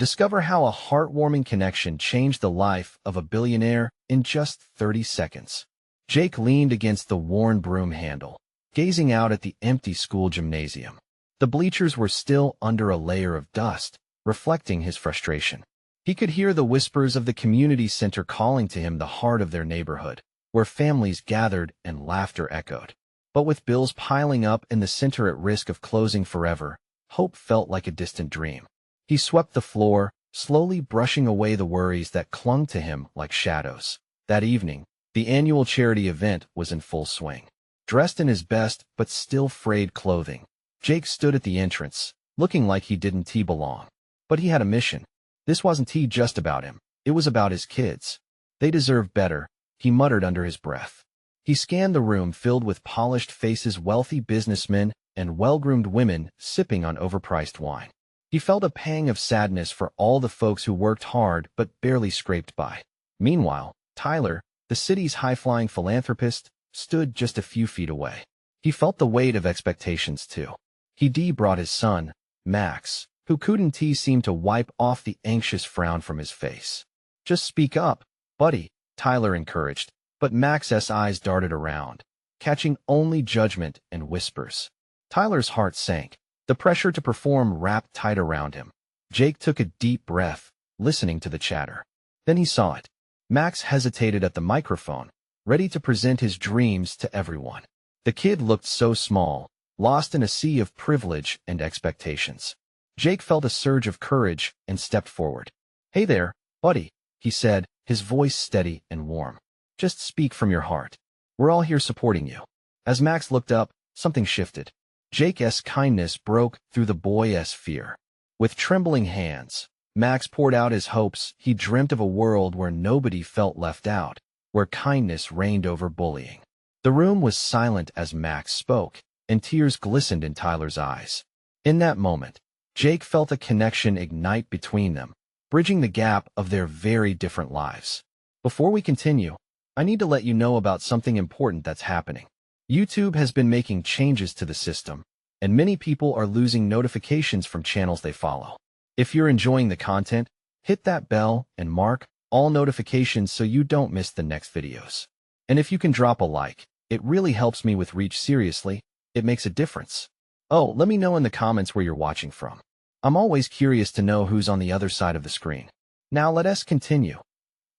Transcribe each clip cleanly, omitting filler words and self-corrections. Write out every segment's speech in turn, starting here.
Discover how a heartwarming connection changed the life of a billionaire in just 30 seconds. Jake leaned against the worn broom handle, gazing out at the empty school gymnasium. The bleachers were still under a layer of dust, reflecting his frustration. He could hear the whispers of the community center calling to him, the heart of their neighborhood, where families gathered and laughter echoed. But with bills piling up and the center at risk of closing forever, hope felt like a distant dream. He swept the floor, slowly brushing away the worries that clung to him like shadows. That evening, the annual charity event was in full swing. Dressed in his best but still frayed clothing, Jake stood at the entrance, looking like he didn't belong. But he had a mission. This wasn't just about him. It was about his kids. They deserve better, he muttered under his breath. He scanned the room filled with polished faces, wealthy businessmen, and well-groomed women sipping on overpriced wine. He felt a pang of sadness for all the folks who worked hard but barely scraped by. Meanwhile, Tyler, the city's high-flying philanthropist, stood just a few feet away. He felt the weight of expectations too. He brought his son, Max, who couldn't seem to wipe off the anxious frown from his face. "Just speak up, buddy," Tyler encouraged, but Max's eyes darted around, catching only judgment and whispers. Tyler's heart sank. The pressure to perform wrapped tight around him. Jake took a deep breath, listening to the chatter. Then he saw it. Max hesitated at the microphone, ready to present his dreams to everyone. The kid looked so small, lost in a sea of privilege and expectations. Jake felt a surge of courage and stepped forward. "Hey there, buddy," he said, his voice steady and warm. "Just speak from your heart. We're all here supporting you." As Max looked up, something shifted. Jake's kindness broke through the boy's fear. With trembling hands, Max poured out his hopes. He dreamt of a world where nobody felt left out, where kindness reigned over bullying. The room was silent as Max spoke, and tears glistened in Tyler's eyes. In that moment, Jake felt a connection ignite between them, bridging the gap of their very different lives. Before we continue, I need to let you know about something important that's happening. YouTube has been making changes to the system, and many people are losing notifications from channels they follow. If you're enjoying the content, hit that bell and mark all notifications so you don't miss the next videos. And if you can drop a like, it really helps me with reach. Seriously, it makes a difference. Oh, let me know in the comments where you're watching from. I'm always curious to know who's on the other side of the screen. Now let us continue.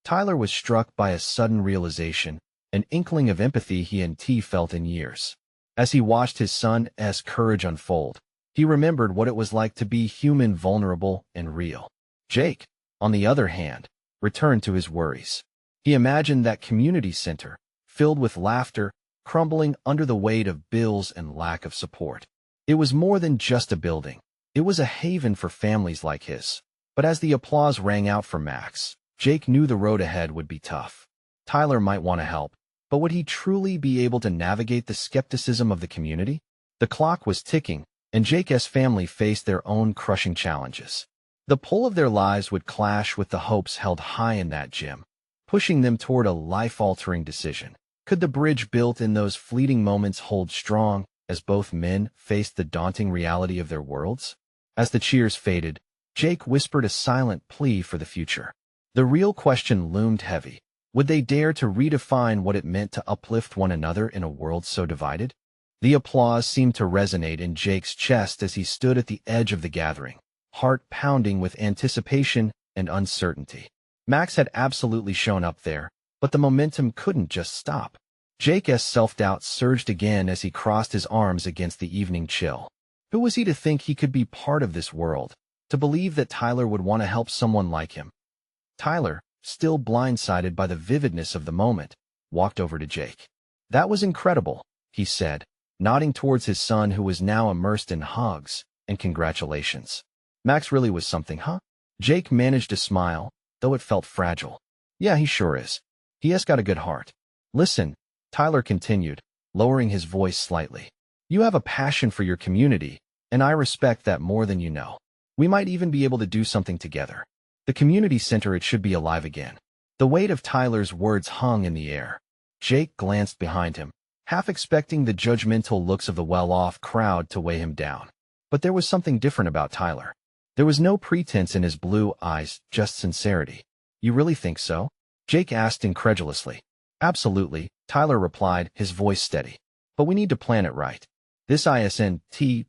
Tyler was struck by a sudden realization, an inkling of empathy he hadn't felt in years. As he watched his son's courage unfold, he remembered what it was like to be human, vulnerable, and real. Jake, on the other hand, returned to his worries. He imagined that community center, filled with laughter, crumbling under the weight of bills and lack of support. It was more than just a building. It was a haven for families like his. But as the applause rang out for Max, Jake knew the road ahead would be tough. Tyler might want to help, but would he truly be able to navigate the skepticism of the community? The clock was ticking, and Jake's family faced their own crushing challenges. The pull of their lives would clash with the hopes held high in that gym, pushing them toward a life-altering decision. Could the bridge built in those fleeting moments hold strong as both men faced the daunting reality of their worlds? As the cheers faded, Jake whispered a silent plea for the future. The real question loomed heavy. Would they dare to redefine what it meant to uplift one another in a world so divided? The applause seemed to resonate in Jake's chest as he stood at the edge of the gathering, heart pounding with anticipation and uncertainty. Max had absolutely shown up there, but the momentum couldn't just stop. Jake's self-doubt surged again as he crossed his arms against the evening chill. Who was he to think he could be part of this world, to believe that Tyler would want to help someone like him? Tyler, still blindsided by the vividness of the moment, walked over to Jake. "That was incredible," he said, nodding towards his son who was now immersed in hugs and congratulations. "Max really was something, huh?" Jake managed to smile, though it felt fragile. "Yeah, he sure is. He has got a good heart." "Listen," Tyler continued, lowering his voice slightly. "You have a passion for your community, and I respect that more than you know. We might even be able to do something together. The community center, it should be alive again." The weight of Tyler's words hung in the air. Jake glanced behind him, half expecting the judgmental looks of the well-off crowd to weigh him down. But there was something different about Tyler. There was no pretense in his blue eyes, just sincerity. You really think so? Jake asked incredulously. Absolutely, Tyler replied, his voice steady. But we need to plan it right. This isn't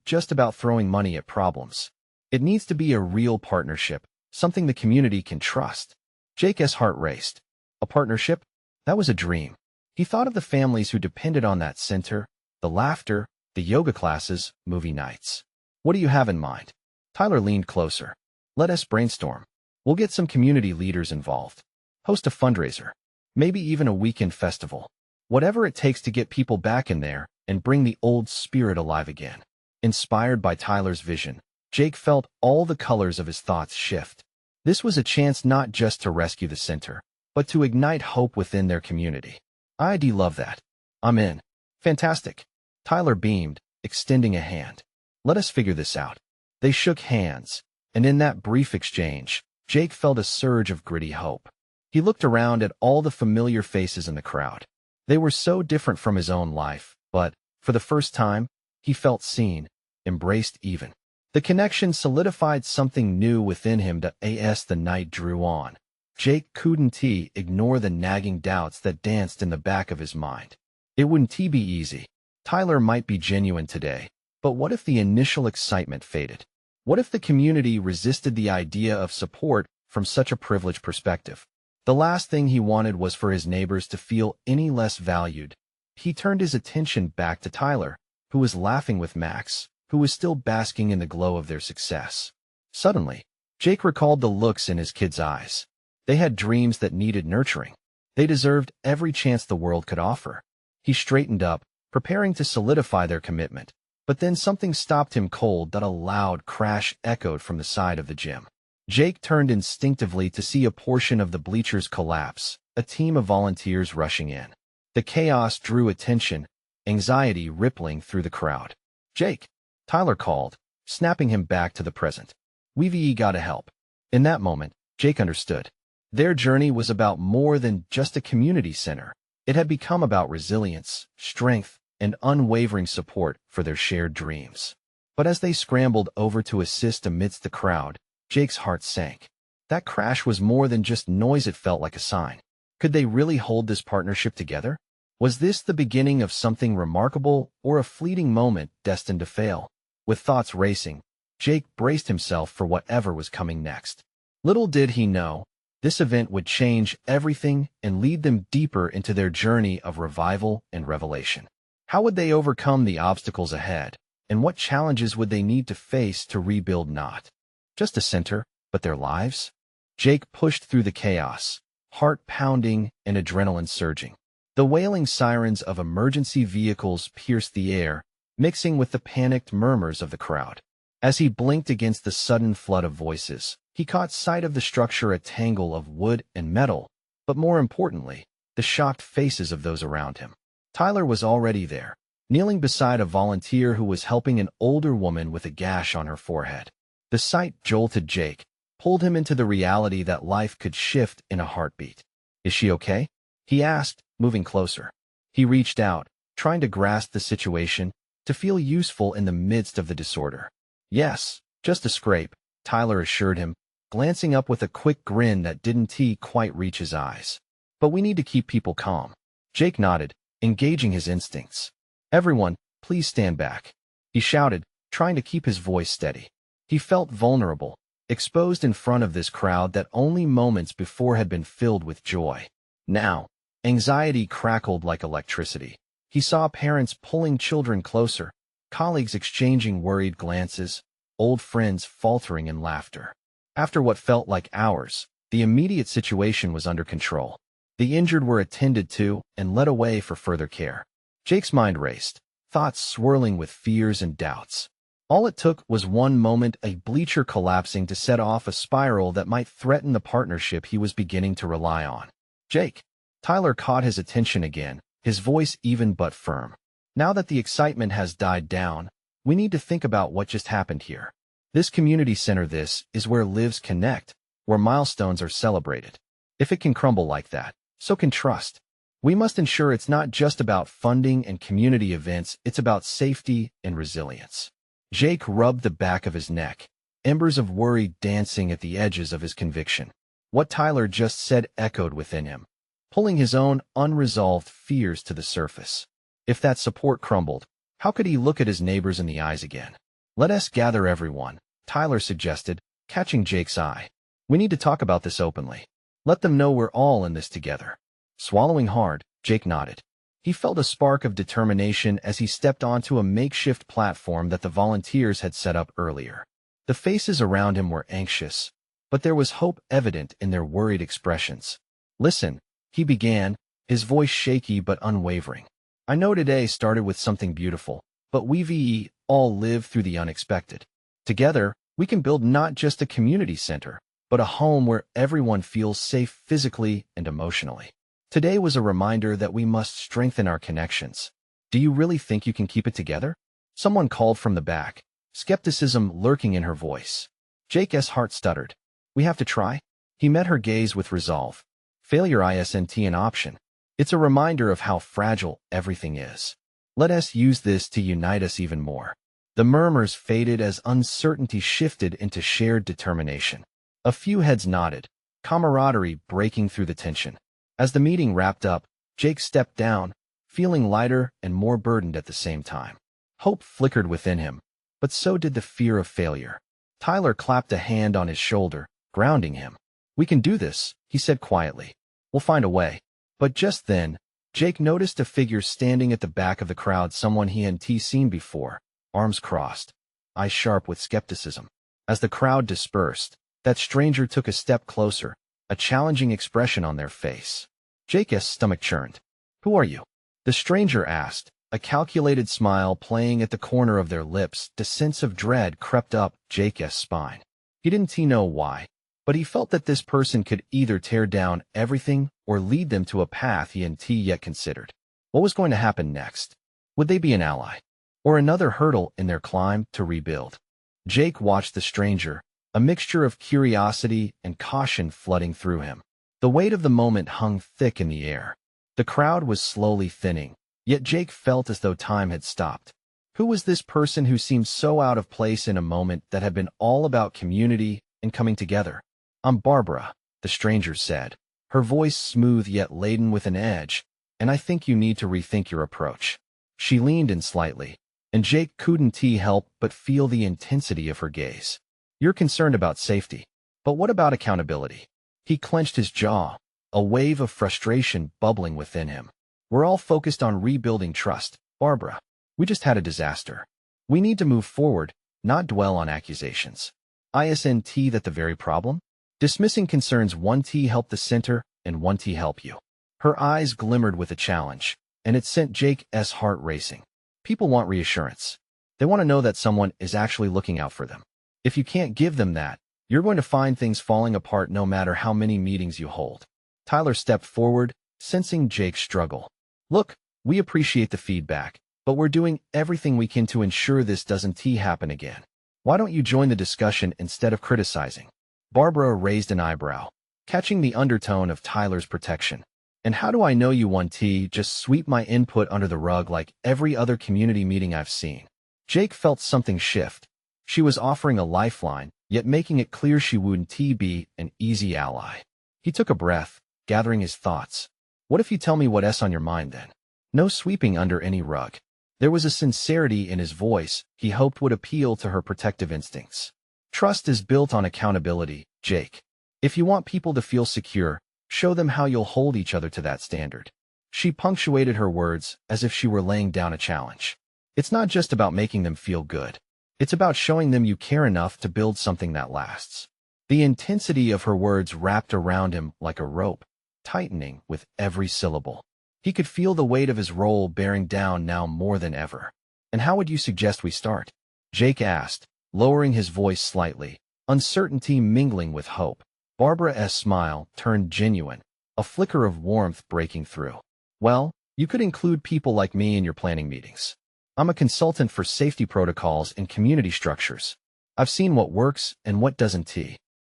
just about throwing money at problems. It needs to be a real partnership, something the community can trust. Jake's heart raced. A partnership? That was a dream. He thought of the families who depended on that center, the laughter, the yoga classes, movie nights. What do you have in mind? Tyler leaned closer. Let us brainstorm. We'll get some community leaders involved. Host a fundraiser. Maybe even a weekend festival. Whatever it takes to get people back in there and bring the old spirit alive again. Inspired by Tyler's vision, Jake felt all the colors of his thoughts shift. This was a chance not just to rescue the center, but to ignite hope within their community. I'd love that. I'm in. Fantastic. Tyler beamed, extending a hand. Let us figure this out. They shook hands, and in that brief exchange, Jake felt a surge of gritty hope. He looked around at all the familiar faces in the crowd. They were so different from his own life, but, for the first time, he felt seen, embraced even. The connection solidified something new within him as the night drew on. Jake couldn't ignore the nagging doubts that danced in the back of his mind. It wouldn't be easy. Tyler might be genuine today, but what if the initial excitement faded? What if the community resisted the idea of support from such a privileged perspective? The last thing he wanted was for his neighbors to feel any less valued. He turned his attention back to Tyler, who was laughing with Max, who was still basking in the glow of their success. Suddenly, Jake recalled the looks in his kids' eyes. They had dreams that needed nurturing. They deserved every chance the world could offer. He straightened up, preparing to solidify their commitment. But then something stopped him cold. That a loud crash echoed from the side of the gym. Jake turned instinctively to see a portion of the bleachers collapse, a team of volunteers rushing in. The chaos drew attention, anxiety rippling through the crowd. Jake, Tyler called, snapping him back to the present. We've gotta help. In that moment, Jake understood. Their journey was about more than just a community center. It had become about resilience, strength, and unwavering support for their shared dreams. But as they scrambled over to assist amidst the crowd, Jake's heart sank. That crash was more than just noise. It felt like a sign. Could they really hold this partnership together? Was this the beginning of something remarkable or a fleeting moment destined to fail? With thoughts racing, Jake braced himself for whatever was coming next. Little did he know, this event would change everything and lead them deeper into their journey of revival and revelation. How would they overcome the obstacles ahead, and what challenges would they need to face to rebuild not just a center, but their lives? Jake pushed through the chaos, heart pounding and adrenaline surging. The wailing sirens of emergency vehicles pierced the air, mixing with the panicked murmurs of the crowd. As he blinked against the sudden flood of voices, he caught sight of the structure, a tangle of wood and metal, but more importantly, the shocked faces of those around him. Tyler was already there, kneeling beside a volunteer who was helping an older woman with a gash on her forehead. The sight jolted Jake, pulled him into the reality that life could shift in a heartbeat. Is she okay? He asked, moving closer. He reached out, trying to grasp the situation, to feel useful in the midst of the disorder. Yes, just a scrape, Tyler assured him, glancing up with a quick grin that didn't quite reach his eyes. But we need to keep people calm. Jake nodded, engaging his instincts. Everyone, please stand back. He shouted, trying to keep his voice steady. He felt vulnerable, exposed in front of this crowd that only moments before had been filled with joy. Now, anxiety crackled like electricity. He saw parents pulling children closer, colleagues exchanging worried glances, old friends faltering in laughter. After what felt like hours, the immediate situation was under control. The injured were attended to and led away for further care. Jake's mind raced, thoughts swirling with fears and doubts. All it took was one moment, a bleacher collapsing, to set off a spiral that might threaten the partnership he was beginning to rely on. Jake. Tyler caught his attention again, his voice even but firm. Now that the excitement has died down, we need to think about what just happened here. This community center, this is where lives connect, where milestones are celebrated. If it can crumble like that, so can trust. We must ensure it's not just about funding and community events, it's about safety and resilience. Jake rubbed the back of his neck, embers of worry dancing at the edges of his conviction. What Tyler just said echoed within him, pulling his own unresolved fears to the surface. If that support crumbled, how could he look at his neighbors in the eyes again? "Let us gather everyone," Tyler suggested, catching Jake's eye. "We need to talk about this openly. Let them know we're all in this together." Swallowing hard, Jake nodded. He felt a spark of determination as he stepped onto a makeshift platform that the volunteers had set up earlier. The faces around him were anxious, but there was hope evident in their worried expressions. "Listen," he began, his voice shaky but unwavering. "I know today started with something beautiful, but we all live through the unexpected. Together, we can build not just a community center, but a home where everyone feels safe physically and emotionally. Today was a reminder that we must strengthen our connections. Do you really think you can keep it together?" Someone called from the back, skepticism lurking in her voice. Jake's heart stuttered. "We have to try?" He met her gaze with resolve. "Failure isn't an option. It's a reminder of how fragile everything is. Let us use this to unite us even more." The murmurs faded as uncertainty shifted into shared determination. A few heads nodded, camaraderie breaking through the tension. As the meeting wrapped up, Jake stepped down, feeling lighter and more burdened at the same time. Hope flickered within him, but so did the fear of failure. Tyler clapped a hand on his shoulder, grounding him. "We can do this," he said quietly. "We'll find a way." But just then, Jake noticed a figure standing at the back of the crowd, someone he hadn't seen before, arms crossed, eyes sharp with skepticism. As the crowd dispersed, that stranger took a step closer, a challenging expression on their face. Jake's stomach churned. "Who are you?" the stranger asked, a calculated smile playing at the corner of their lips. The sense of dread crept up Jake's spine. He didn't know why, but he felt that this person could either tear down everything or lead them to a path he hadn't yet considered. What was going to happen next? Would they be an ally, or another hurdle in their climb to rebuild? Jake watched the stranger, a mixture of curiosity and caution flooding through him. The weight of the moment hung thick in the air. The crowd was slowly thinning, yet Jake felt as though time had stopped. Who was this person who seemed so out of place in a moment that had been all about community and coming together? "I'm Barbara," the stranger said, her voice smooth yet laden with an edge, "and I think you need to rethink your approach." She leaned in slightly, and Jake couldn't help but feel the intensity of her gaze. "You're concerned about safety, but what about accountability?" He clenched his jaw, a wave of frustration bubbling within him. "We're all focused on rebuilding trust, Barbara. We just had a disaster. We need to move forward, not dwell on accusations. Isn't that the very problem? Dismissing concerns, one help the center and one help you." Her eyes glimmered with a challenge, and it sent Jake's heart racing. People want reassurance. They want to know that someone is actually looking out for them. If you can't give them that, you're going to find things falling apart no matter how many meetings you hold. Tyler stepped forward, sensing Jake's struggle. "Look, we appreciate the feedback, but we're doing everything we can to ensure this doesn't happen again. Why don't you join the discussion instead of criticizing?" Barbara raised an eyebrow, catching the undertone of Tyler's protection. "And how do I know you want to just sweep my input under the rug like every other community meeting I've seen?" Jake felt something shift. She was offering a lifeline, yet making it clear she wouldn't be an easy ally. He took a breath, gathering his thoughts. "What if you tell me what's on your mind then?" No sweeping under any rug. There was a sincerity in his voice he hoped would appeal to her protective instincts. "Trust is built on accountability, Jake. If you want people to feel secure, show them how you'll hold each other to that standard." She punctuated her words as if she were laying down a challenge. "It's not just about making them feel good. It's about showing them you care enough to build something that lasts." The intensity of her words wrapped around him like a rope, tightening with every syllable. He could feel the weight of his role bearing down now more than ever. "And how would you suggest we start?" Jake asked, lowering his voice slightly, uncertainty mingling with hope. Barbara's smile turned genuine, a flicker of warmth breaking through. "Well, you could include people like me in your planning meetings. I'm a consultant for safety protocols and community structures. I've seen what works and what doesn't.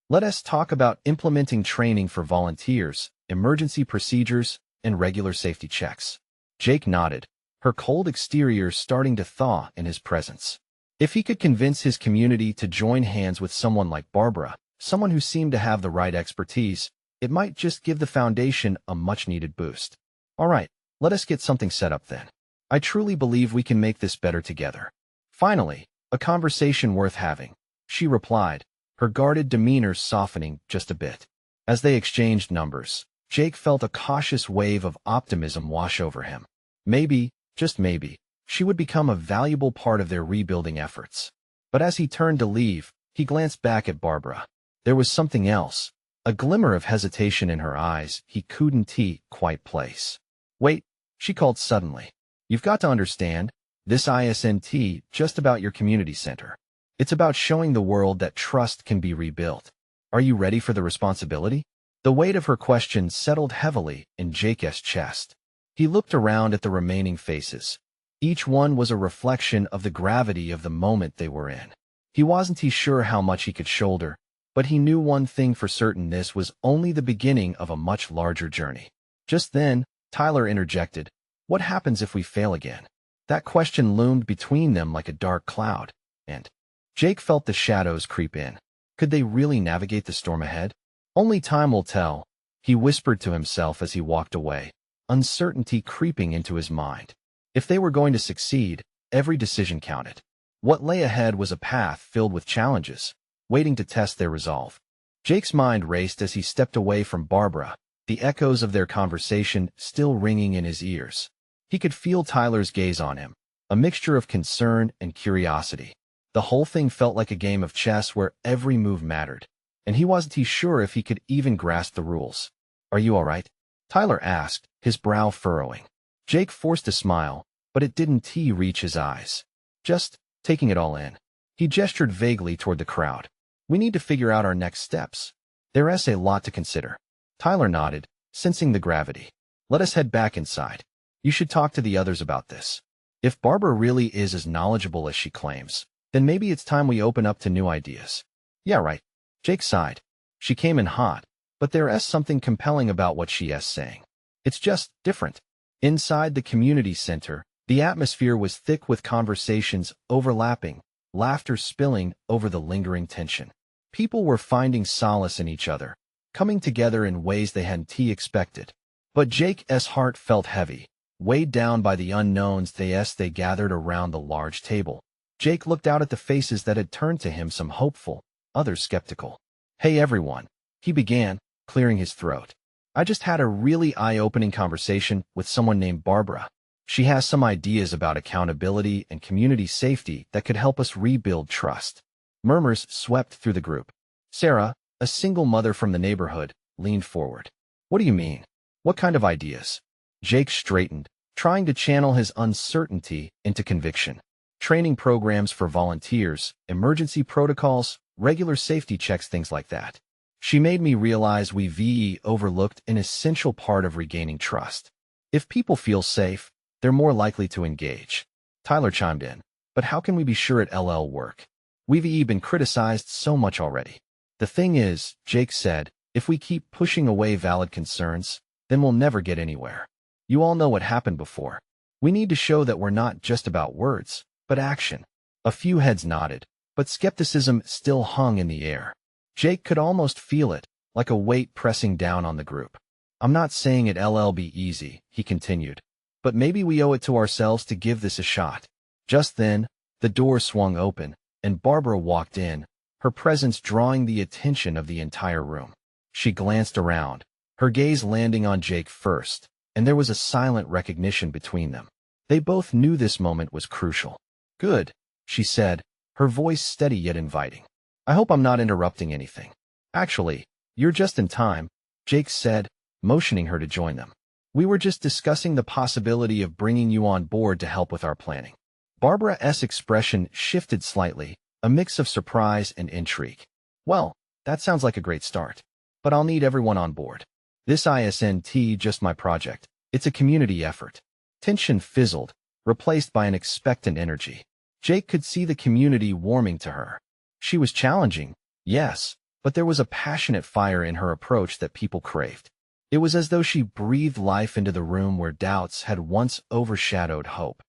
Let us talk about implementing training for volunteers, emergency procedures, and regular safety checks." Jake nodded, her cold exterior starting to thaw in his presence. If he could convince his community to join hands with someone like Barbara, someone who seemed to have the right expertise, it might just give the foundation a much-needed boost. All right, let us get something set up then. I truly believe we can make this better together. Finally, a conversation worth having, she replied, her guarded demeanor softening just a bit. As they exchanged numbers, Jake felt a cautious wave of optimism wash over him. Maybe, just maybe, she would become a valuable part of their rebuilding efforts. But as he turned to leave, he glanced back at Barbara. There was something else, a glimmer of hesitation in her eyes he couldn't quite place. Wait, she called suddenly. You've got to understand, this isn't just about your community center. It's about showing the world that trust can be rebuilt. Are you ready for the responsibility? The weight of her question settled heavily in Jake's chest. He looked around at the remaining faces. Each one was a reflection of the gravity of the moment they were in. He wasn't sure how much he could shoulder, but he knew one thing for certain: this was only the beginning of a much larger journey. Just then, Tyler interjected, "What happens if we fail again?" That question loomed between them like a dark cloud, and Jake felt the shadows creep in. Could they really navigate the storm ahead? Only time will tell, he whispered to himself as he walked away, uncertainty creeping into his mind. If they were going to succeed, every decision counted. What lay ahead was a path filled with challenges, waiting to test their resolve. Jake's mind raced as he stepped away from Barbara, the echoes of their conversation still ringing in his ears. He could feel Tyler's gaze on him, a mixture of concern and curiosity. The whole thing felt like a game of chess where every move mattered, and he wasn't sure if he could even grasp the rules. "Are you all right?" Tyler asked, his brow furrowing. Jake forced a smile, but it didn't reach his eyes. "Just taking it all in." He gestured vaguely toward the crowd. "We need to figure out our next steps. There's a lot to consider." Tyler nodded, sensing the gravity. "Let us head back inside. You should talk to the others about this. If Barbara really is as knowledgeable as she claims, then maybe it's time we open up to new ideas." "Yeah, right." Jake sighed. She came in hot, but there's something compelling about what she is saying. It's just different. Inside the community center, the atmosphere was thick with conversations overlapping, laughter spilling over the lingering tension. People were finding solace in each other, coming together in ways they hadn't expected. But Jake's heart felt heavy, weighed down by the unknowns they gathered around the large table. Jake looked out at the faces that had turned to him, some hopeful, others skeptical. "Hey everyone," he began, clearing his throat. "I just had a really eye-opening conversation with someone named Barbara. She has some ideas about accountability and community safety that could help us rebuild trust." Murmurs swept through the group. Sarah, a single mother from the neighborhood, leaned forward. "What do you mean? What kind of ideas?" Jake straightened, trying to channel his uncertainty into conviction. "Training programs for volunteers, emergency protocols, regular safety checks, things like that. She made me realize we've overlooked an essential part of regaining trust. If people feel safe, they're more likely to engage." Tyler chimed in. "But how can we be sure it'll work? We've been criticized so much already." "The thing is," Jake said, "if we keep pushing away valid concerns, then we'll never get anywhere. You all know what happened before. We need to show that we're not just about words, but action." A few heads nodded, but skepticism still hung in the air. Jake could almost feel it, like a weight pressing down on the group. "I'm not saying it'll be easy," he continued, "but maybe we owe it to ourselves to give this a shot." Just then, the door swung open, and Barbara walked in, her presence drawing the attention of the entire room. She glanced around, her gaze landing on Jake first, and there was a silent recognition between them. They both knew this moment was crucial. "Good," she said, her voice steady yet inviting. "I hope I'm not interrupting anything." "Actually, you're just in time," Jake said, motioning her to join them. "We were just discussing the possibility of bringing you on board to help with our planning." Barbara's expression shifted slightly, a mix of surprise and intrigue. "Well, that sounds like a great start. But I'll need everyone on board. This isn't just my project, it's a community effort." Tension fizzled, replaced by an expectant energy. Jake could see the community warming to her. She was challenging, yes, but there was a passionate fire in her approach that people craved. It was as though she breathed life into the room where doubts had once overshadowed hope.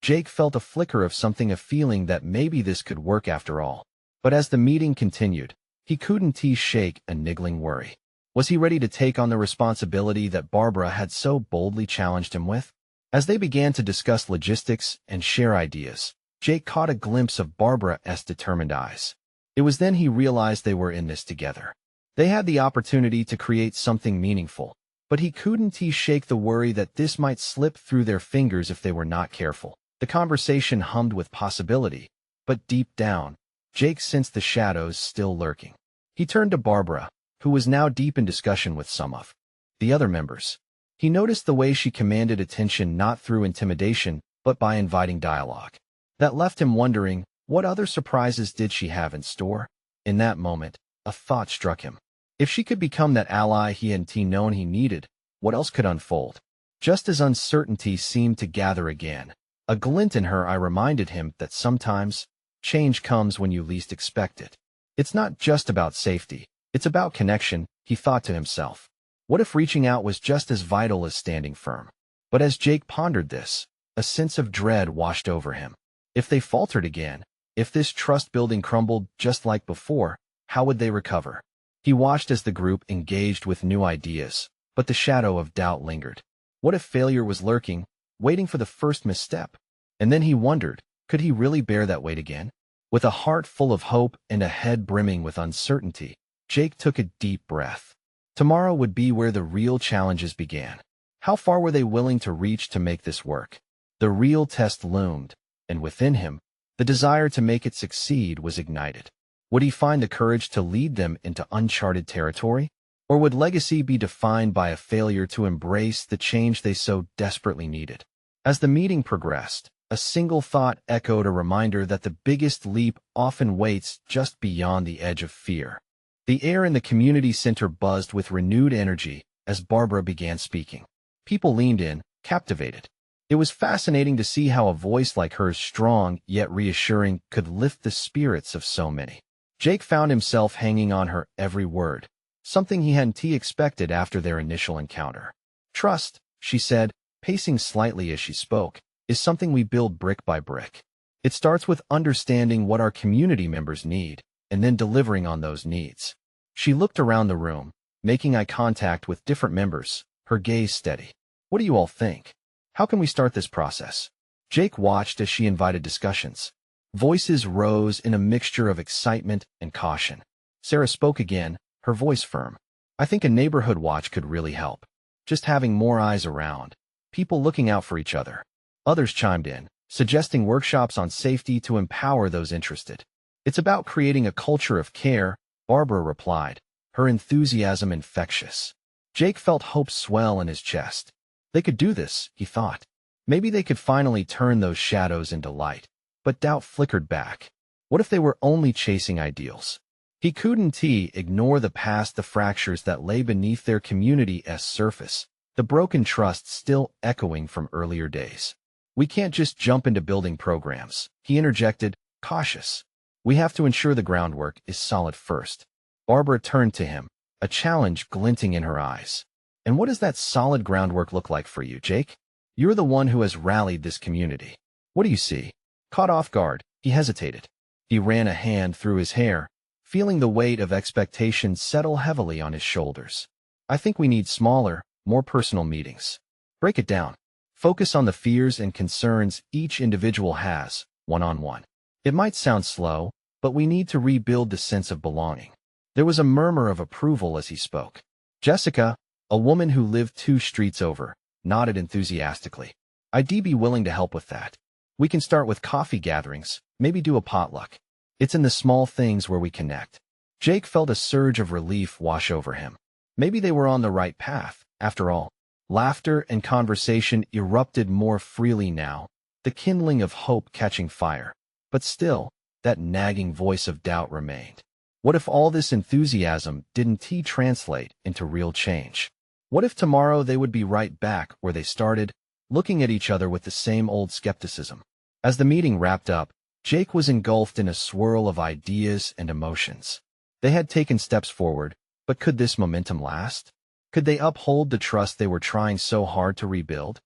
Jake felt a flicker of something, a feeling that maybe this could work after all. But as the meeting continued, he couldn't shake a niggling worry. Was he ready to take on the responsibility that Barbara had so boldly challenged him with? As they began to discuss logistics and share ideas, Jake caught a glimpse of Barbara's determined eyes. It was then he realized they were in this together. They had the opportunity to create something meaningful, but he couldn't shake the worry that this might slip through their fingers if they were not careful. The conversation hummed with possibility, but deep down, Jake sensed the shadows still lurking. He turned to Barbara, who was now deep in discussion with some of the other members. He noticed the way she commanded attention not through intimidation, but by inviting dialogue. That left him wondering, what other surprises did she have in store? In that moment, a thought struck him. If she could become that ally he hadn't known he needed, what else could unfold? Just as uncertainty seemed to gather again, a glint in her eye reminded him that sometimes, change comes when you least expect it. It's not just about safety, it's about connection, he thought to himself. What if reaching out was just as vital as standing firm? But as Jake pondered this, a sense of dread washed over him. If they faltered again, if this trust-building crumbled just like before, how would they recover? He watched as the group engaged with new ideas, but the shadow of doubt lingered. What if failure was lurking, waiting for the first misstep? And then he wondered, could he really bear that weight again? With a heart full of hope and a head brimming with uncertainty, Jake took a deep breath. Tomorrow would be where the real challenges began. How far were they willing to reach to make this work? The real test loomed, and within him, the desire to make it succeed was ignited. Would he find the courage to lead them into uncharted territory? Or would legacy be defined by a failure to embrace the change they so desperately needed? As the meeting progressed, a single thought echoed, a reminder that the biggest leap often waits just beyond the edge of fear. The air in the community center buzzed with renewed energy as Barbara began speaking. People leaned in, captivated. It was fascinating to see how a voice like hers, strong yet reassuring, could lift the spirits of so many. Jake found himself hanging on her every word, something he hadn't expected after their initial encounter. Trust, she said, pacing slightly as she spoke, is something we build brick by brick. It starts with understanding what our community members need, and then delivering on those needs. She looked around the room, making eye contact with different members, her gaze steady. What do you all think? How can we start this process? Jake watched as she invited discussions. Voices rose in a mixture of excitement and caution. Sarah spoke again, her voice firm. I think a neighborhood watch could really help. Just having more eyes around, people looking out for each other. Others chimed in, suggesting workshops on safety to empower those interested. It's about creating a culture of care, Barbara replied, her enthusiasm infectious. Jake felt hope swell in his chest. They could do this, he thought. Maybe they could finally turn those shadows into light. But doubt flickered back. What if they were only chasing ideals? He couldn't ignore the past, the fractures that lay beneath their community's surface, the broken trust still echoing from earlier days. We can't just jump into building programs, he interjected, cautious. We have to ensure the groundwork is solid first. Barbara turned to him, a challenge glinting in her eyes. And what does that solid groundwork look like for you, Jake? You're the one who has rallied this community. What do you see? Caught off guard, he hesitated. He ran a hand through his hair, feeling the weight of expectation settle heavily on his shoulders. I think we need smaller, more personal meetings. Break it down. Focus on the fears and concerns each individual has, one-on-one. It might sound slow, but we need to rebuild the sense of belonging. There was a murmur of approval as he spoke. Jessica, a woman who lived 2 streets over, nodded enthusiastically. I'd be willing to help with that. We can start with coffee gatherings, maybe do a potluck. It's in the small things where we connect. Jake felt a surge of relief wash over him. Maybe they were on the right path, after all. Laughter and conversation erupted more freely now, the kindling of hope catching fire. But still, that nagging voice of doubt remained. What if all this enthusiasm didn't translate into real change? What if tomorrow they would be right back where they started, looking at each other with the same old skepticism? As the meeting wrapped up, Jake was engulfed in a swirl of ideas and emotions. They had taken steps forward, but could this momentum last? Could they uphold the trust they were trying so hard to rebuild?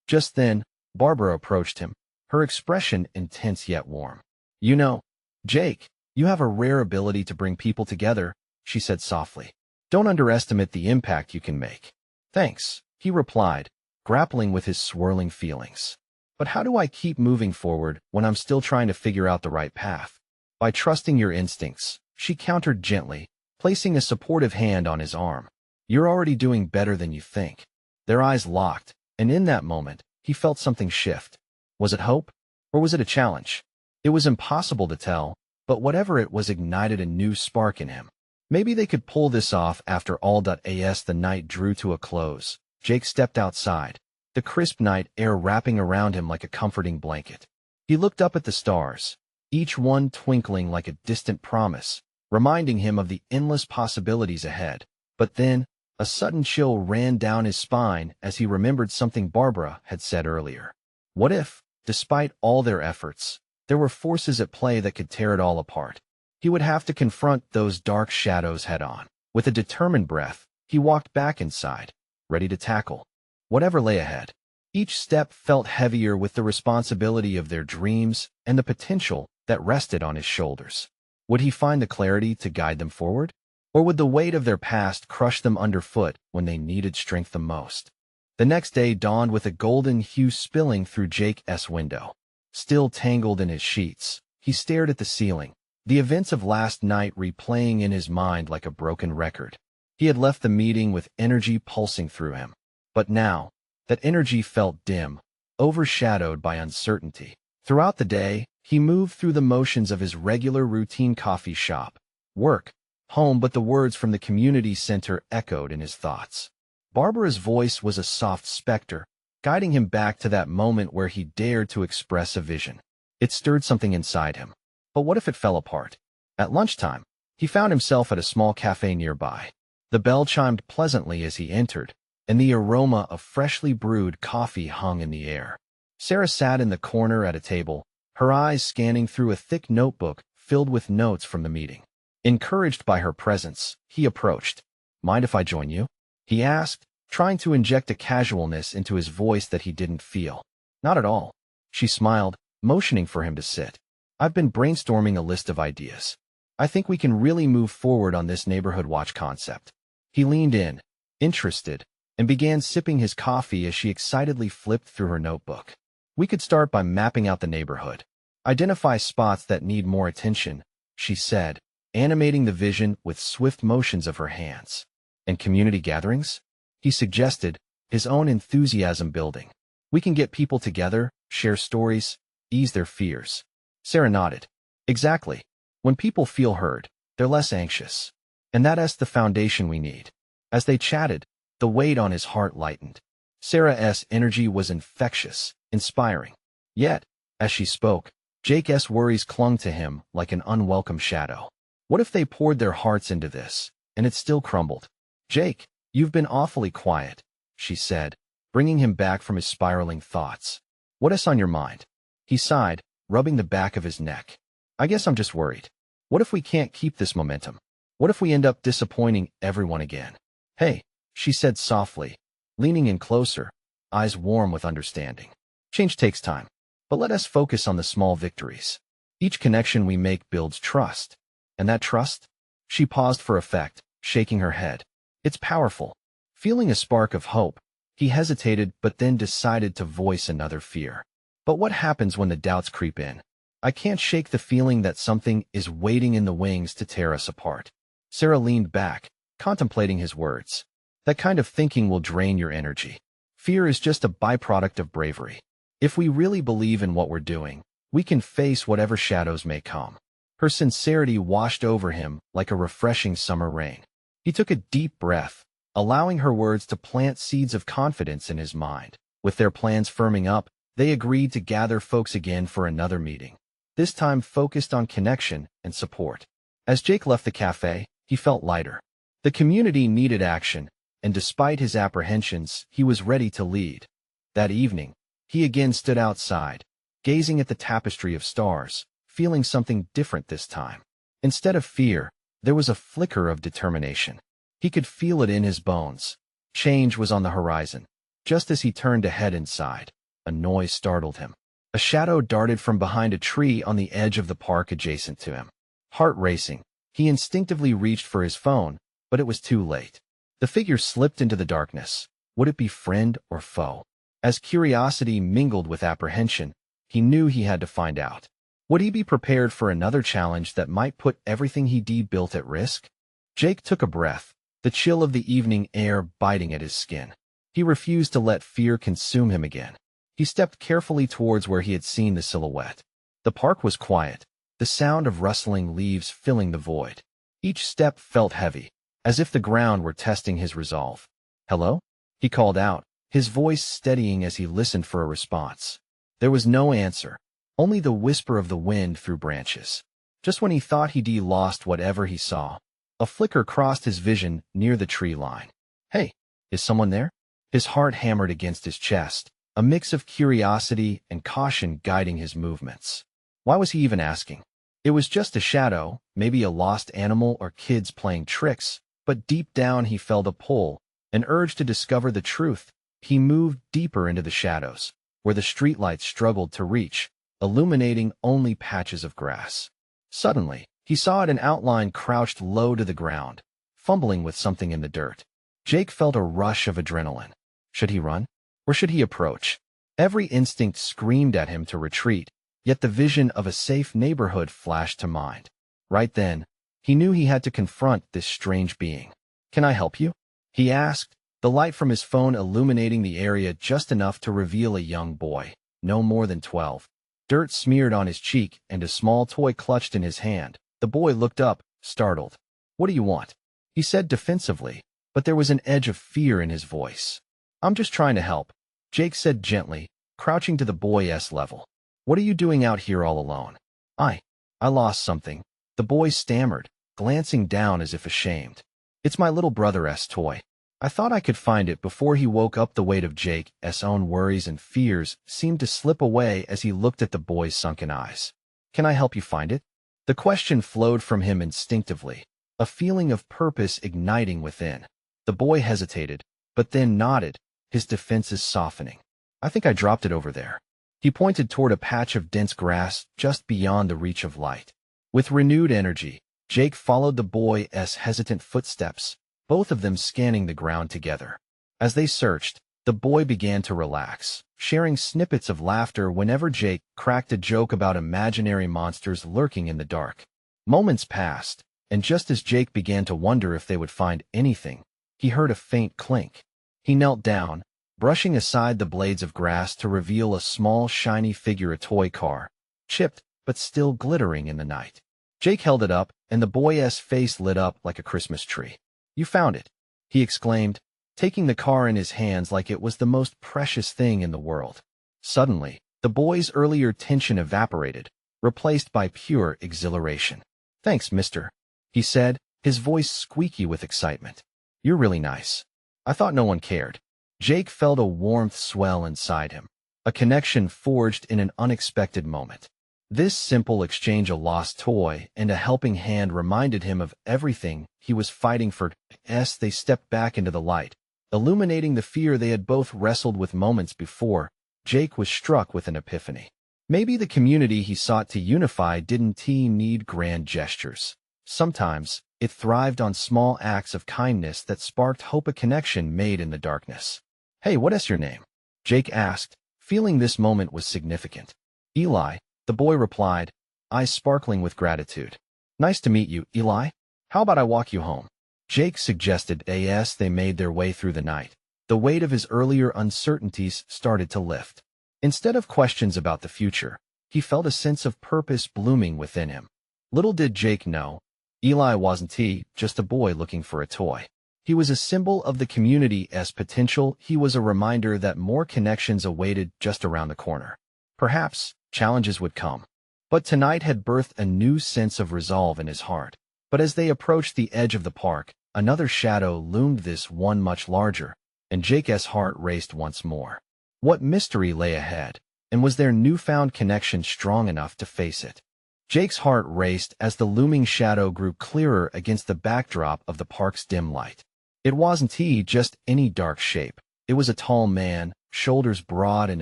Just then, Barbara approached him, her expression intense yet warm. "You know, Jake, you have a rare ability to bring people together," she said softly. "Don't underestimate the impact you can make." "Thanks," he replied, grappling with his swirling feelings. "But how do I keep moving forward when I'm still trying to figure out the right path?" "By trusting your instincts," she countered gently, placing a supportive hand on his arm. "You're already doing better than you think." Their eyes locked, and in that moment, he felt something shift. Was it hope? Or was it a challenge? It was impossible to tell, but whatever it was ignited a new spark in him. Maybe they could pull this off after all. As the night drew to a close, Jake stepped outside, the crisp night air wrapping around him like a comforting blanket. He looked up at the stars, each one twinkling like a distant promise, reminding him of the endless possibilities ahead. But then, a sudden chill ran down his spine as he remembered something Barbara had said earlier. What if, despite all their efforts, there were forces at play that could tear it all apart? He would have to confront those dark shadows head-on. With a determined breath, he walked back inside, ready to tackle whatever lay ahead. Each step felt heavier with the responsibility of their dreams and the potential that rested on his shoulders. Would he find the clarity to guide them forward? Or would the weight of their past crush them underfoot when they needed strength the most? The next day dawned with a golden hue spilling through Jake's window. Still tangled in his sheets, he stared at the ceiling, the events of last night replaying in his mind like a broken record. He had left the meeting with energy pulsing through him. But now, that energy felt dim, overshadowed by uncertainty. Throughout the day, he moved through the motions of his regular routine: coffee shop, work, home, but the words from the community center echoed in his thoughts. Barbara's voice was a soft specter, guiding him back to that moment where he dared to express a vision. It stirred something inside him. But what if it fell apart? At lunchtime, he found himself at a small cafe nearby. The bell chimed pleasantly as he entered, and the aroma of freshly brewed coffee hung in the air. Sarah sat in the corner at a table, her eyes scanning through a thick notebook filled with notes from the meeting. Encouraged by her presence, he approached. "Mind if I join you?" he asked, trying to inject a casualness into his voice that he didn't feel. "Not at all." She smiled, motioning for him to sit. "I've been brainstorming a list of ideas. I think we can really move forward on this neighborhood watch concept." He leaned in, interested, and began sipping his coffee as she excitedly flipped through her notebook. "We could start by mapping out the neighborhood. Identify spots that need more attention," she said, animating the vision with swift motions of her hands. "And community gatherings?" he suggested, his own enthusiasm building. "We can get people together, share stories, ease their fears." Sarah nodded. "Exactly. When people feel heard, they're less anxious. And that's the foundation we need." As they chatted, the weight on his heart lightened. Sarah's energy was infectious, inspiring. Yet, as she spoke, Jake's worries clung to him like an unwelcome shadow. What if they poured their hearts into this, and it still crumbled? "Jake, you've been awfully quiet," she said, bringing him back from his spiraling thoughts. "What's on your mind?" He sighed, rubbing the back of his neck. "I guess I'm just worried. What if we can't keep this momentum? What if we end up disappointing everyone again?" "Hey," she said softly, leaning in closer, eyes warm with understanding. "Change takes time, but let us focus on the small victories. Each connection we make builds trust. And that trust?" She paused for effect, shaking her head. "It's powerful." Feeling a spark of hope, he hesitated but then decided to voice another fear. "But what happens when the doubts creep in? I can't shake the feeling that something is waiting in the wings to tear us apart." Sarah leaned back, contemplating his words. "That kind of thinking will drain your energy. Fear is just a byproduct of bravery. If we really believe in what we're doing, we can face whatever shadows may come." Her sincerity washed over him like a refreshing summer rain. He took a deep breath, allowing her words to plant seeds of confidence in his mind. With their plans firming up, they agreed to gather folks again for another meeting, this time focused on connection and support. As Jake left the cafe, he felt lighter. The community needed action, and despite his apprehensions, he was ready to lead. That evening, he again stood outside, gazing at the tapestry of stars, feeling something different this time. Instead of fear, there was a flicker of determination. He could feel it in his bones. Change was on the horizon. Just as he turned to head inside, a noise startled him. A shadow darted from behind a tree on the edge of the park adjacent to him. Heart racing, he instinctively reached for his phone, but it was too late. The figure slipped into the darkness. Would it be friend or foe? As curiosity mingled with apprehension, he knew he had to find out. Would he be prepared for another challenge that might put everything he built at risk? Jake took a breath, the chill of the evening air biting at his skin. He refused to let fear consume him again. He stepped carefully towards where he had seen the silhouette. The park was quiet, the sound of rustling leaves filling the void. Each step felt heavy, as if the ground were testing his resolve. "Hello?" he called out, his voice steadying as he listened for a response. There was no answer, only the whisper of the wind through branches. Just when he thought he'd lost whatever he saw, a flicker crossed his vision near the tree line. "Hey, is someone there?" His heart hammered against his chest, a mix of curiosity and caution guiding his movements. Why was he even asking? It was just a shadow, maybe a lost animal or kids playing tricks, but deep down he felt a pull, an urge to discover the truth. He moved deeper into the shadows, where the streetlights struggled to reach, illuminating only patches of grass. Suddenly, he saw an outline crouched low to the ground, fumbling with something in the dirt. Jake felt a rush of adrenaline. Should he run? Or should he approach? Every instinct screamed at him to retreat, yet the vision of a safe neighborhood flashed to mind. Right then, he knew he had to confront this strange being. "Can I help you?" he asked, the light from his phone illuminating the area just enough to reveal a young boy, no more than 12. Dirt smeared on his cheek and a small toy clutched in his hand. The boy looked up, startled. "What do you want?" he said defensively, but there was an edge of fear in his voice. "I'm just trying to help," Jake said gently, crouching to the boy's level. "What are you doing out here all alone?" I lost something," the boy stammered, glancing down as if ashamed. "It's my little brother's toy. I thought I could find it before he woke up." The weight of Jake's own worries and fears seemed to slip away as he looked at the boy's sunken eyes. "Can I help you find it?" The question flowed from him instinctively, a feeling of purpose igniting within. The boy hesitated, but then nodded, his defenses softening. "I think I dropped it over there." He pointed toward a patch of dense grass just beyond the reach of light. With renewed energy, Jake followed the boy's hesitant footsteps, both of them scanning the ground together. As they searched, the boy began to relax, sharing snippets of laughter whenever Jake cracked a joke about imaginary monsters lurking in the dark. Moments passed, and just as Jake began to wonder if they would find anything, he heard a faint clink. He knelt down, brushing aside the blades of grass to reveal a small, shiny figure, a toy car, chipped but still glittering in the night. Jake held it up, and the boy's face lit up like a Christmas tree. "You found it," he exclaimed, taking the car in his hands like it was the most precious thing in the world. Suddenly, the boy's earlier tension evaporated, replaced by pure exhilaration. "Thanks, mister," he said, his voice squeaky with excitement. "You're really nice. I thought no one cared." Jake felt a warmth swell inside him, a connection forged in an unexpected moment. This simple exchange, a lost toy and a helping hand, reminded him of everything he was fighting for. As they stepped back into the light, illuminating the fear they had both wrestled with moments before, Jake was struck with an epiphany. Maybe the community he sought to unify didn't need grand gestures. Sometimes, it thrived on small acts of kindness that sparked hope, a connection made in the darkness. "Hey, what's your name?" Jake asked, feeling this moment was significant. "Eli," the boy replied, eyes sparkling with gratitude. "Nice to meet you, Eli. How about I walk you home?" Jake suggested. As they made their way through the night, the weight of his earlier uncertainties started to lift. Instead of questions about the future, he felt a sense of purpose blooming within him. Little did Jake know, Eli wasn't just a boy looking for a toy. He was a symbol of the community's potential. He was a reminder that more connections awaited just around the corner. Perhaps challenges would come, but tonight had birthed a new sense of resolve in his heart. But as they approached the edge of the park, another shadow loomed, this one much larger, and Jake's heart raced once more. What mystery lay ahead, and was their newfound connection strong enough to face it? Jake's heart raced as the looming shadow grew clearer against the backdrop of the park's dim light. It wasn't just any dark shape. It was a tall man, shoulders broad and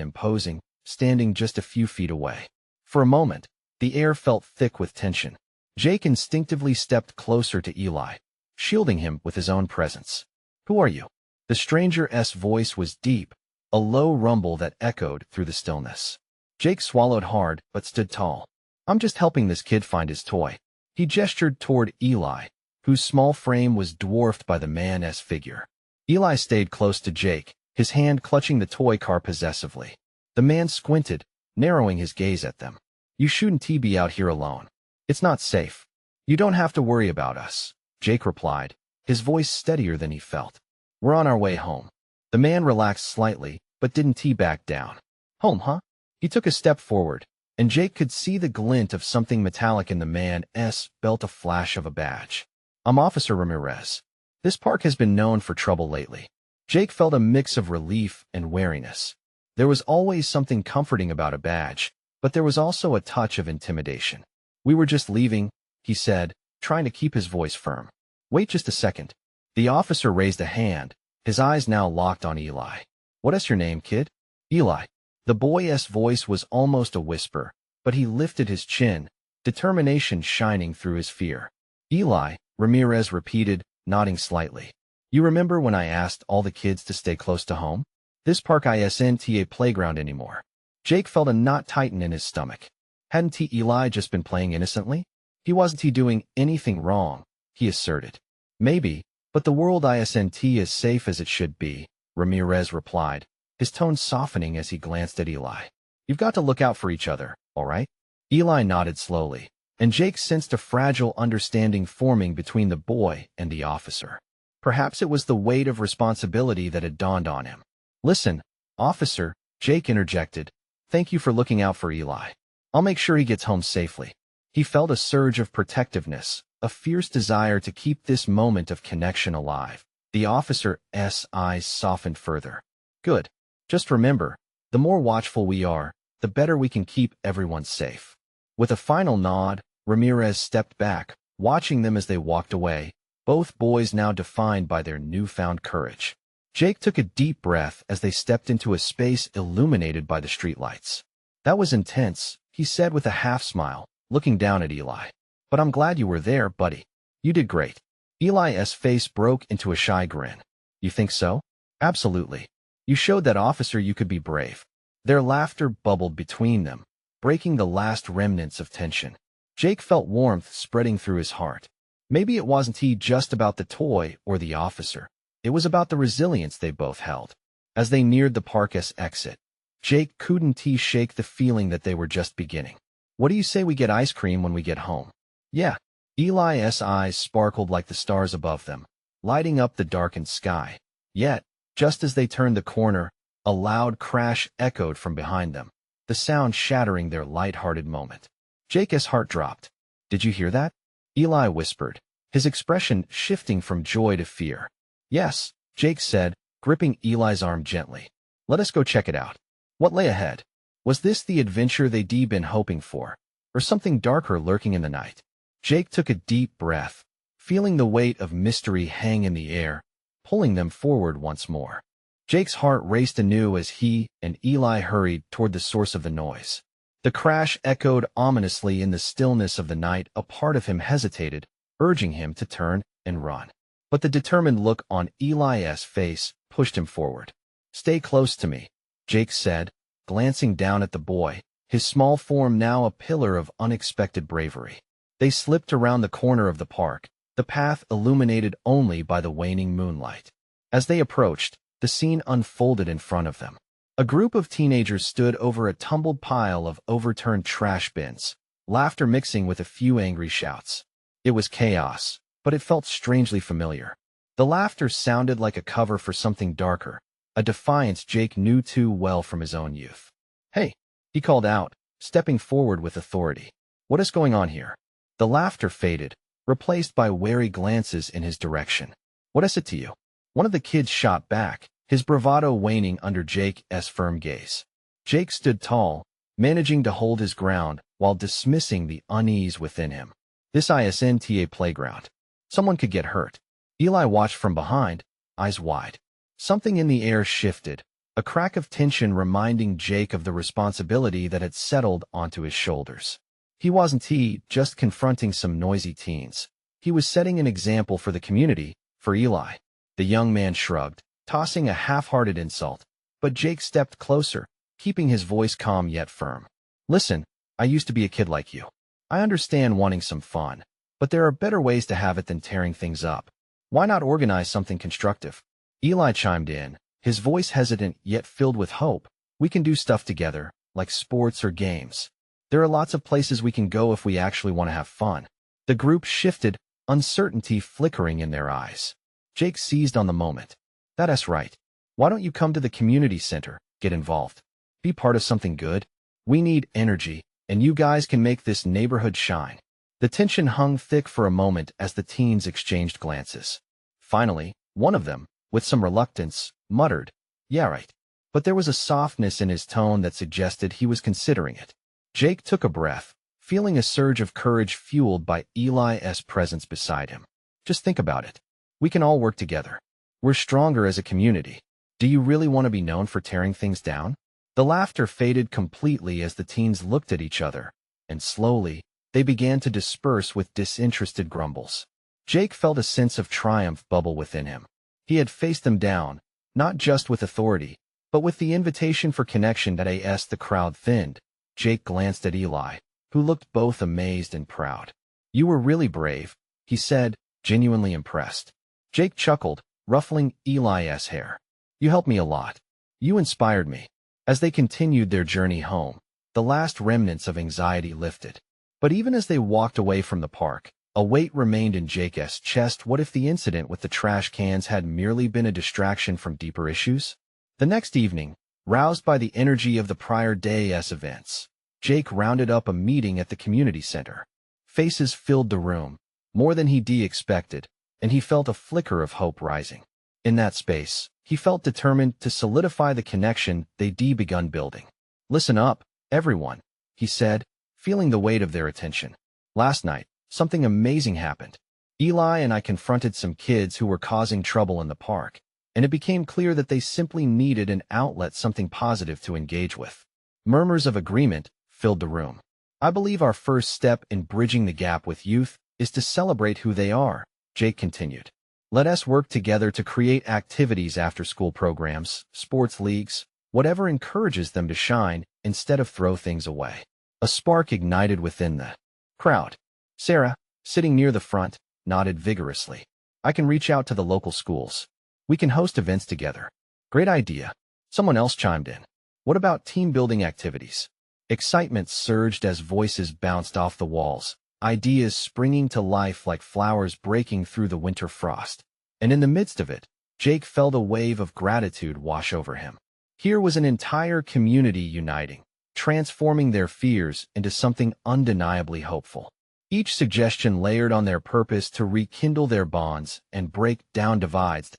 imposing, standing just a few feet away. For a moment, the air felt thick with tension. Jake instinctively stepped closer to Eli, shielding him with his own presence. "Who are you?" The stranger's voice was deep, a low rumble that echoed through the stillness. Jake swallowed hard but stood tall. "I'm just helping this kid find his toy." He gestured toward Eli, whose small frame was dwarfed by the man's figure. Eli stayed close to Jake, his hand clutching the toy car possessively. The man squinted, narrowing his gaze at them. "You shouldn't be out here alone. It's not safe." "You don't have to worry about us," Jake replied, his voice steadier than he felt. "We're on our way home." The man relaxed slightly, but didn't back down. "Home, huh?" He took a step forward, and Jake could see the glint of something metallic in the man's belt, a flash of a badge. "I'm Officer Ramirez. This park has been known for trouble lately." Jake felt a mix of relief and wariness. There was always something comforting about a badge, but there was also a touch of intimidation. "We were just leaving," he said, trying to keep his voice firm. "Wait just a second." The officer raised a hand, his eyes now locked on Eli. "What's your name, kid?" "Eli." The boy's voice was almost a whisper, but he lifted his chin, determination shining through his fear. "Eli," Ramirez repeated, nodding slightly. "You remember when I asked all the kids to stay close to home? This park isn't a playground anymore." Jake felt a knot tighten in his stomach. Hadn't Eli just been playing innocently? He wasn't doing anything wrong, he asserted. "Maybe, but the world isn't as safe as it should be," Ramirez replied, his tone softening as he glanced at Eli. "You've got to look out for each other, all right?" Eli nodded slowly, and Jake sensed a fragile understanding forming between the boy and the officer. Perhaps it was the weight of responsibility that had dawned on him. "Listen, officer," Jake interjected, "thank you for looking out for Eli. I'll make sure he gets home safely." He felt a surge of protectiveness, a fierce desire to keep this moment of connection alive. The officer's eyes softened further. "Good. Just remember, the more watchful we are, the better we can keep everyone safe." With a final nod, Ramirez stepped back, watching them as they walked away, both boys now defined by their newfound courage. Jake took a deep breath as they stepped into a space illuminated by the streetlights. "That was intense," he said with a half-smile, looking down at Eli. "But I'm glad you were there, buddy. You did great." Eli's face broke into a shy grin. "You think so?" "Absolutely. You showed that officer you could be brave." Their laughter bubbled between them, breaking the last remnants of tension. Jake felt warmth spreading through his heart. Maybe it wasn't just about the toy or the officer. It was about the resilience they both held. As they neared the park's exit, Jake couldn't shake the feeling that they were just beginning. "What do you say we get ice cream when we get home?" "Yeah." Eli's eyes sparkled like the stars above them, lighting up the darkened sky. Yet, just as they turned the corner, a loud crash echoed from behind them, the sound shattering their light-hearted moment. Jake's heart dropped. "Did you hear that?" Eli whispered, his expression shifting from joy to fear. "Yes," Jake said, gripping Eli's arm gently. "Let us go check it out." What lay ahead? Was this the adventure they'd been hoping for, or something darker lurking in the night? Jake took a deep breath, feeling the weight of mystery hang in the air, pulling them forward once more. Jake's heart raced anew as he and Eli hurried toward the source of the noise. The crash echoed ominously in the stillness of the night. A part of him hesitated, urging him to turn and run. But the determined look on Eli's face pushed him forward. "Stay close to me," Jake said, glancing down at the boy, his small form now a pillar of unexpected bravery. They slipped around the corner of the park, the path illuminated only by the waning moonlight. As they approached, the scene unfolded in front of them. A group of teenagers stood over a tumbled pile of overturned trash bins, laughter mixing with a few angry shouts. It was chaos, but it felt strangely familiar. The laughter sounded like a cover for something darker, a defiance Jake knew too well from his own youth. "Hey," he called out, stepping forward with authority. "What is going on here?" The laughter faded, replaced by wary glances in his direction. "What is it to you?" One of the kids shot back, his bravado waning under Jake's firm gaze. Jake stood tall, managing to hold his ground while dismissing the unease within him. "This isn't a playground. Someone could get hurt." Eli watched from behind, eyes wide. Something in the air shifted, a crack of tension reminding Jake of the responsibility that had settled onto his shoulders. He wasn't just confronting some noisy teens. He was setting an example for the community, for Eli. The young man shrugged, tossing a half-hearted insult, but Jake stepped closer, keeping his voice calm yet firm. Listen, I used to be a kid like you. I understand wanting some fun, but there are better ways to have it than tearing things up. Why not organize something constructive? Eli chimed in, his voice hesitant yet filled with hope. We can do stuff together, like sports or games. There are lots of places we can go if we actually want to have fun. The group shifted, uncertainty flickering in their eyes. Jake seized on the moment. That's right. Why don't you come to the community center, get involved? Be part of something good? We need energy, and you guys can make this neighborhood shine. The tension hung thick for a moment as the teens exchanged glances. Finally, one of them, with some reluctance, muttered, Yeah, right. But there was a softness in his tone that suggested he was considering it. Jake took a breath, feeling a surge of courage fueled by Eli's presence beside him. Just think about it. We can all work together. We're stronger as a community. Do you really want to be known for tearing things down? The laughter faded completely as the teens looked at each other, and slowly, they began to disperse with disinterested grumbles. Jake felt a sense of triumph bubble within him. He had faced them down, not just with authority, but with the invitation for connection. As the crowd thinned, Jake glanced at Eli, who looked both amazed and proud. You were really brave, he said, genuinely impressed. Jake chuckled, ruffling Eli's hair. You helped me a lot. You inspired me. As they continued their journey home, the last remnants of anxiety lifted. But even as they walked away from the park, a weight remained in Jake's chest. What if the incident with the trash cans had merely been a distraction from deeper issues? The next evening, roused by the energy of the prior day's events, Jake rounded up a meeting at the community center. Faces filled the room, more than he expected, and he felt a flicker of hope rising. In that space, he felt determined to solidify the connection they'd begun building. Listen up, everyone, he said, feeling the weight of their attention. Last night, something amazing happened. Eli and I confronted some kids who were causing trouble in the park, and it became clear that they simply needed an outlet, something positive to engage with. Murmurs of agreement filled the room. I believe our first step in bridging the gap with youth is to celebrate who they are, Jake continued. Let us work together to create activities, after-school programs, sports leagues, whatever encourages them to shine instead of throw things away. A spark ignited within the crowd. Sarah, sitting near the front, nodded vigorously. I can reach out to the local schools. We can host events together. Great idea. Someone else chimed in. What about team-building activities? Excitement surged as voices bounced off the walls, ideas springing to life like flowers breaking through the winter frost. And in the midst of it, Jake felt a wave of gratitude wash over him. Here was an entire community uniting, transforming their fears into something undeniably hopeful. Each suggestion layered on their purpose to rekindle their bonds and break down divides.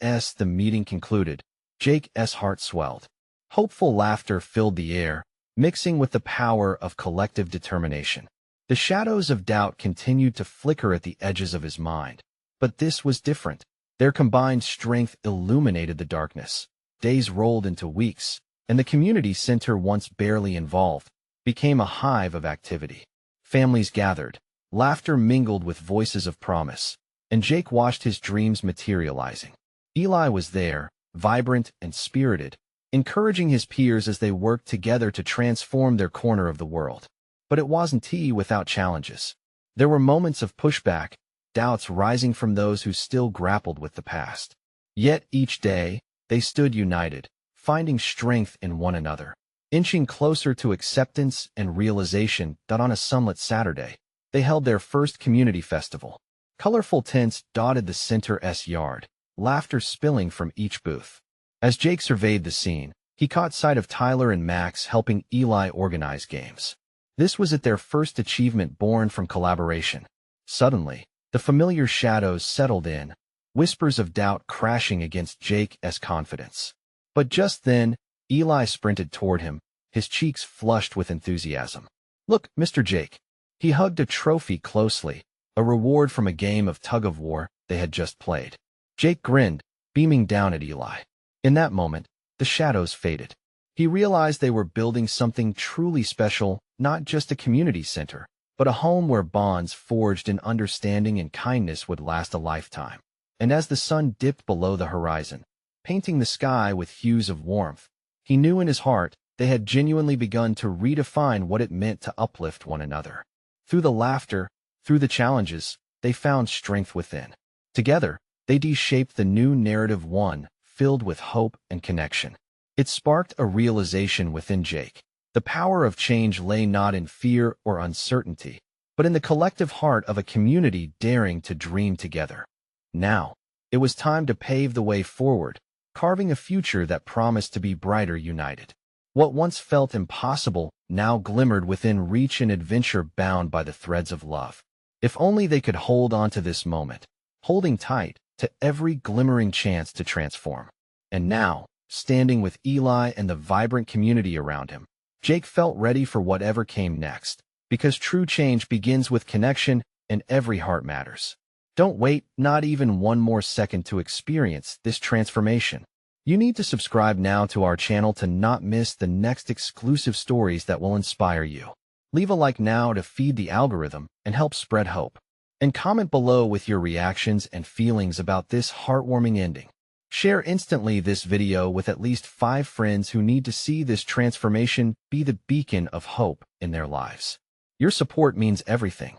As the meeting concluded, Jake's heart swelled. Hopeful laughter filled the air, mixing with the power of collective determination. The shadows of doubt continued to flicker at the edges of his mind. But this was different. Their combined strength illuminated the darkness. Days rolled into weeks, and the community center, once barely involved, became a hive of activity. Families gathered, laughter mingled with voices of promise, and Jake watched his dreams materializing. Eli was there, vibrant and spirited, encouraging his peers as they worked together to transform their corner of the world. But it wasn't without challenges. There were moments of pushback, doubts rising from those who still grappled with the past. Yet each day, they stood united, finding strength in one another, inching closer to acceptance and realization. On a sunlit Saturday, they held their first community festival. Colorful tents dotted the center's yard, laughter spilling from each booth. As Jake surveyed the scene, he caught sight of Tyler and Max helping Eli organize games. This was their first achievement born from collaboration. Suddenly, the familiar shadows settled in, whispers of doubt crashing against Jake's confidence. But just then, Eli sprinted toward him, his cheeks flushed with enthusiasm. Look, Mr. Jake. He hugged a trophy closely, a reward from a game of tug-of-war they had just played. Jake grinned, beaming down at Eli. In that moment, the shadows faded. He realized they were building something truly special, not just a community center, but a home where bonds forged in understanding and kindness would last a lifetime. And as the sun dipped below the horizon, painting the sky with hues of warmth, he knew in his heart they had genuinely begun to redefine what it meant to uplift one another. Through the laughter, through the challenges, they found strength within. Together, they shaped the new narrative, one filled with hope and connection. It sparked a realization within Jake. The power of change lay not in fear or uncertainty, but in the collective heart of a community daring to dream together. Now, it was time to pave the way forward, carving a future that promised to be brighter united. What once felt impossible now glimmered within reach, an adventure bound by the threads of love. If only they could hold on to this moment, holding tight to every glimmering chance to transform. And now, standing with Eli and the vibrant community around him, Jake felt ready for whatever came next, because true change begins with connection and every heart matters. Don't wait, not even one more second, to experience this transformation. You need to subscribe now to our channel to not miss the next exclusive stories that will inspire you. Leave a like now to feed the algorithm and help spread hope. And comment below with your reactions and feelings about this heartwarming ending. Share instantly this video with at least 5 friends who need to see this transformation be the beacon of hope in their lives. Your support means everything.